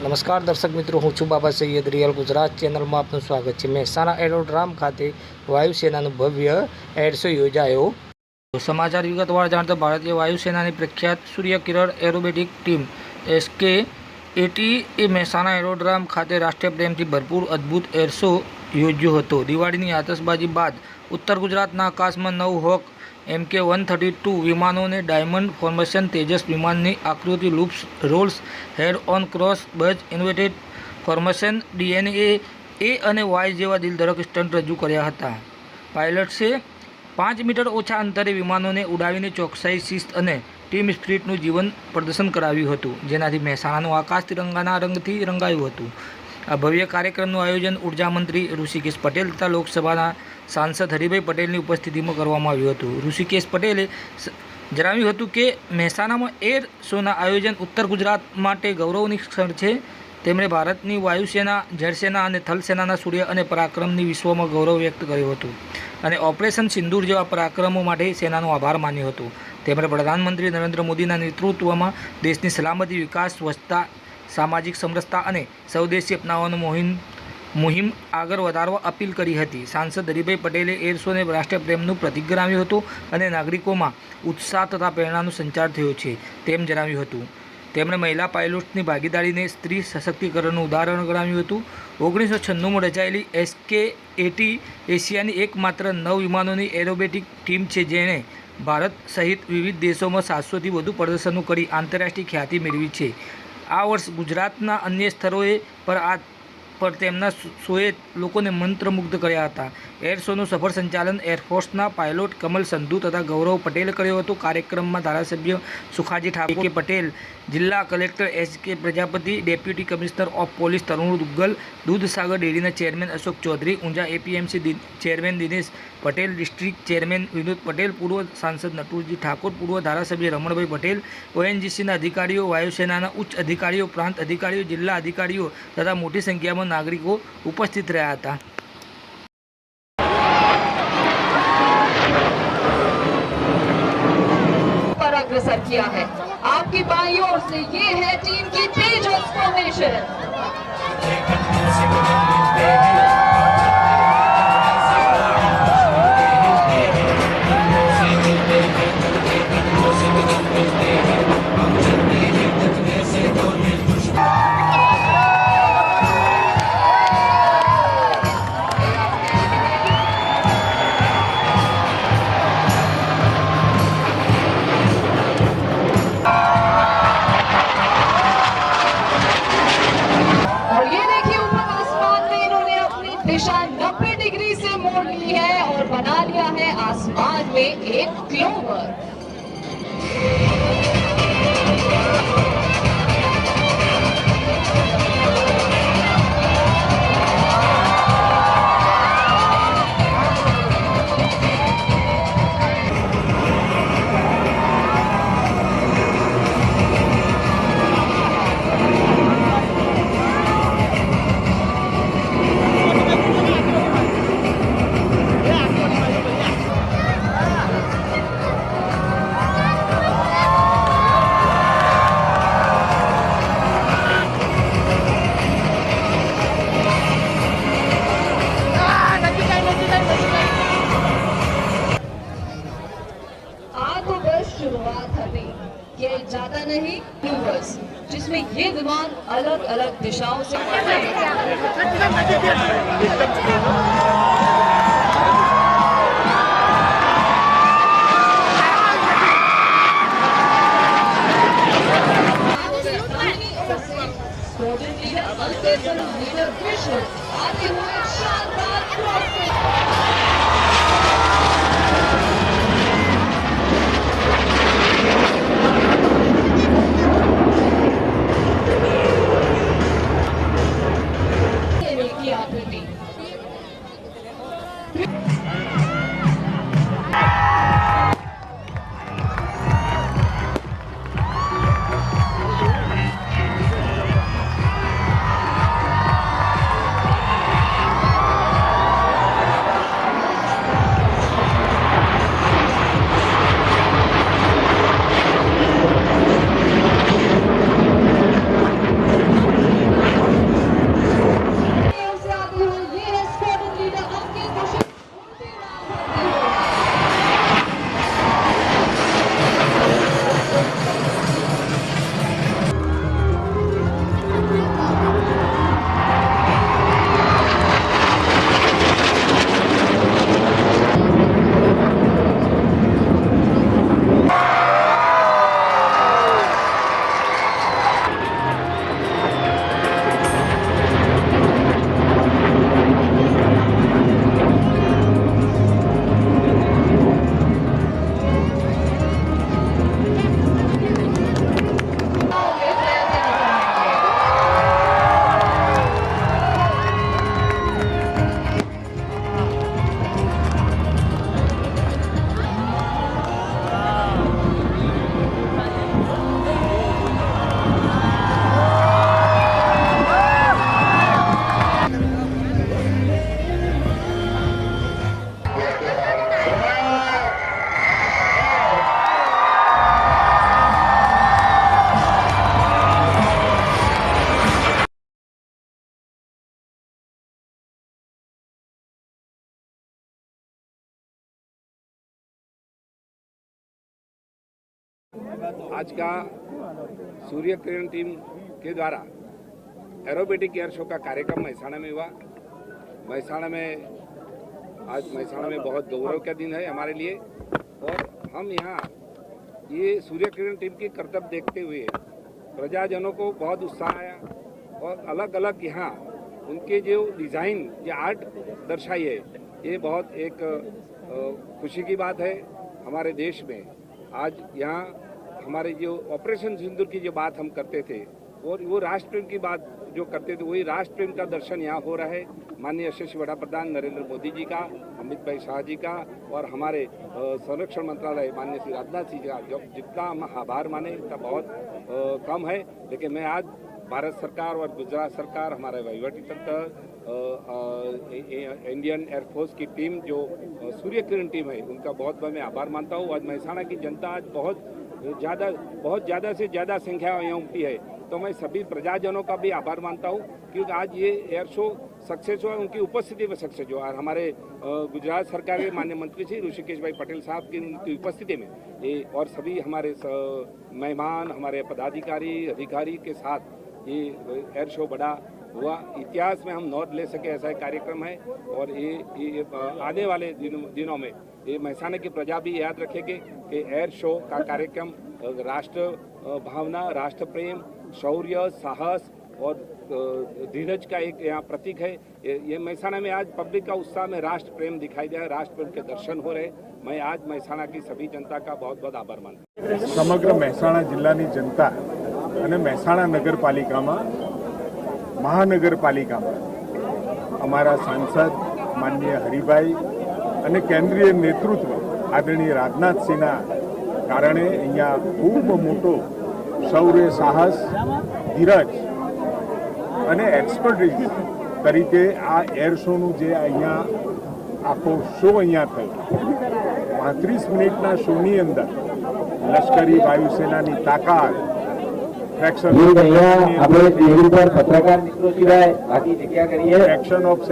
નમસ્કાર દર્શક મિત્રો, હું છું બાબા સૈયદ રિયલ ગુજરાત ચેનલમાં આપનું સ્વાગત છે। મહેસાણા એરોડ્રામ ખાતે વાયુસેનાનું ભવ્ય એર શો યોજાયો। સમાચાર વિગતવાર જાણતા ભારતીય વાયુસેનાની પ્રખ્યાત સૂર્યકિરણ એરોબેટિક ટીમ SK-80 એ મહેસાણા એરોડ્રામ ખાતે રાષ્ટ્રીય પ્રેમથી ભરપૂર અદ્ભુત એર શો યોજ્યો હતો। દિવાળીની આતશબાજી બાદ ઉત્તર ગુજરાતના આકાશમાં 9 હોક MK-132 વિમાનોને ડાયમંડ ફોર્મેશન તેજસ વિમાનની આકૃતિ loops rolls head on cross બજ ઇન્વર્ટેડ ફોર્મેશન DNA A અને Y જેવા દિલધડક સ્ટન્ટ રજૂ કર્યા હતા। પાયલટ્સે 5 મીટર ઓછા અંતરે વિમાનોને ઉડાવીને ચોકસાઈ, શિસ્ત અને ટીમ સ્પિરિટનું જીવન પ્રદર્શન કરાવ્યું હતું, જેનાથી મહેસાણાનું આકાશ તિરંગાના રંગથી રંગાયું હતું। આ ભવ્ય કાર્યક્રમનું આયોજન ઉર્જા મંત્રી ઋષિકેશ પટેલ તથા લોકસભાના સાંસદ હરિભાઈ પટેલની ઉપસ્થિતિમાં કરવામાં આવ્યું હતું। ઋષિકેશ પટેલે જણાવ્યું હતું કે મહેસાણામાં એર શોના આયોજન ઉત્તર ગુજરાત માટે ગૌરવની ક્ષણ છે। તેમણે ભારતની વાયુસેના, જળસેના અને થલસેનાના શૌર્ય અને પરાક્રમની વિશ્વમાં ગૌરવ વ્યક્ત કર્યું હતું અને ઓપરેશન સિંદૂર જેવા પરાક્રમો માટે સેનાનો આભાર માન્યો હતો। તેમણે પ્રધાનમંત્રી નરેન્દ્ર મોદીના નેતૃત્વમાં દેશની સલામતી, વિકાસ, સ્વચ્છતા, સામાજિક સમરસતા અને સ્વદેશી અપનાવવાની મુહિમ આગળ વધારવા અપીલ કરી હતી। સાંસદ હરિભાઈ પટેલે એર શોને રાષ્ટ્રીય પ્રેમનું પ્રતીક ગણાવ્યું હતું અને નાગરિકોમાં ઉત્સાહ તથા પ્રેરણાનો સંચાર થયો છે તેમ જણાવ્યું હતું। તેમણે મહિલા પાયલોટ્સની ભાગીદારીને સ્ત્રી સશક્તિકરણનું ઉદાહરણ ગણાવ્યું હતું। 1996માં રચાયેલી SK-80 એશિયાની એકમાત્ર 9 વિમાનોની એરોબેટિક ટીમ છે, જેણે ભારત સહિત વિવિધ દેશોમાં 700થી વધુ પ્રદર્શનો કરી આંતરરાષ્ટ્રીય ખ્યાતિ મેળવી છે। આ વર્ષ ગુજરાતના અન્ય સ્થળોએ પર તેમના શોએ લોકોને મંત્રમુગ્ધ કર્યા હતા। એર શોનું સફળ સંચાલન એરફોર્સના પાયલોટ કમલ સંધુ તથા ગૌરવ પટેલે કર્યો હતો। કાર્યક્રમમાં ધારાસભ્ય સુખાજી ઠાકોર પટેલ, જિલ્લા collector SK Prajapati, deputy commissioner of police Tarun Duggal, Dudhsagar ડેરીના chairman Ashok Chaudhary, Unjha APMC chairman Dinesh Patel, district chairman Vinod Patel, પૂર્વ સાંસદ નટુરજી ઠાકોર, પૂર્વ ધારાસભ્ય રમણભાઈ પટેલ, ONGCના અધિકારીઓ, વાયુસેનાના ઉચ્ચ અધિકારીઓ, પ્રાંત અધિકારીઓ, જિલ્લા અધિકારીઓ તથા મોટી સંખ્યામાં નાગરિકો ઉપસ્થિત રહ્યા હતા। अग्रसर किया है। आपकी बाईं ओर से ये है टीम की तेजस फॉर्मेशन। दिशा 90 डिग्री से मोड़ ली है और बना लिया है आसमान में एक क्लोवर। शुरुआत अभी ये ज्यादा नहीं, जिसमें ये विमान अलग अलग दिशाओं से आते हुए शानदार क्रॉसिंग। आज का सूर्य किरण टीम के द्वारा एरोबेटिक एयर शो का कार्यक्रम महसाणा में हुआ। महसाणा में बहुत गौरव का दिन है हमारे लिए और हम यहाँ ये सूर्य किरण टीम की कर्तव्य देखते हुए प्रजाजनों को बहुत उत्साह आया और अलग अलग यहाँ उनके जो डिज़ाइन या आर्ट दर्शाई है, ये बहुत एक खुशी की बात है हमारे देश में। आज यहाँ हमारे जो ऑपरेशन सिंदूर की जो बात हम करते थे और वो राष्ट्र प्रेम की बात जो करते थे, वही राष्ट्र प्रेम का दर्शन यहाँ हो रहा है। माननीय यशस्वी वड़ा प्रधान नरेंद्र मोदी जी का, अमित भाई शाह जी का और हमारे संरक्षण मंत्रालय माननीय श्री राजनाथ सिंह जी का जो जितना हम आभार माने उतना बहुत कम है। लेकिन मैं आज भारत सरकार और गुजरात सरकार, हमारे वहीवटी तंत्र, इंडियन एयरफोर्स की टीम जो सूर्य किरण टीम है, उनका बहुत मैं आभार मानता हूँ। आज महसाणा की जनता आज बहुत ज़्यादा से ज़्यादा संख्या में उमटी है, तो मैं सभी प्रजाजनों का भी आभार मानता हूँ क्योंकि आज ये एयर शो सक्सेस हुआ, उनकी उपस्थिति में सक्सेस हुआ। और हमारे गुजरात सरकार के माननीय मंत्री श्री ऋषिकेश भाई पटेल साहब की उनकी उपस्थिति में ये और सभी हमारे मेहमान, हमारे पदाधिकारी अधिकारी के साथ ये एयर शो बड़ा हुआ। इतिहास में हम नोट ले सके ऐसा एक कार्यक्रम है और ये आने वाले दिनों में ये महसाणा की प्रजा भी याद रखेगी कि एयर शो का कार्यक्रम राष्ट्र भावना, राष्ट्र प्रेम, शौर्य, साहस और धीरज का एक यहाँ प्रतीक है। ये महसाणा में आज पब्लिक का उत्साह में राष्ट्र प्रेम दिखाई दिया है, राष्ट्र प्रेम के दर्शन हो रहे। मैं आज महसाणा की सभी जनता का बहुत बहुत आभार मानता हूँ। समग्र મહેસાણા જિલ્લાની જનતા અને મહેસાણા નગરપાલિકામાં મહાનગરપાલિકામાં અમારા સાંસદ માનનીય હરિભાઈ અને કેન્દ્રીય નેતૃત્વ આદરણીય રાજનાથસિંહના કારણે અહીંયા ખૂબ મોટો શૌર્ય, સાહસ, ધીરજ અને એક્સપર્ટીઝ તરીકે આ એર શોનું જે અહીંયા આખો શો અહીંયા થયો 35 મિનિટના શોની અંદર લશ્કરી વાયુસેનાની તાકાત આપણે પત્રકાર મિત્રો સિવાય બાકી જગ્યા કરીએ એક્શન ઓફ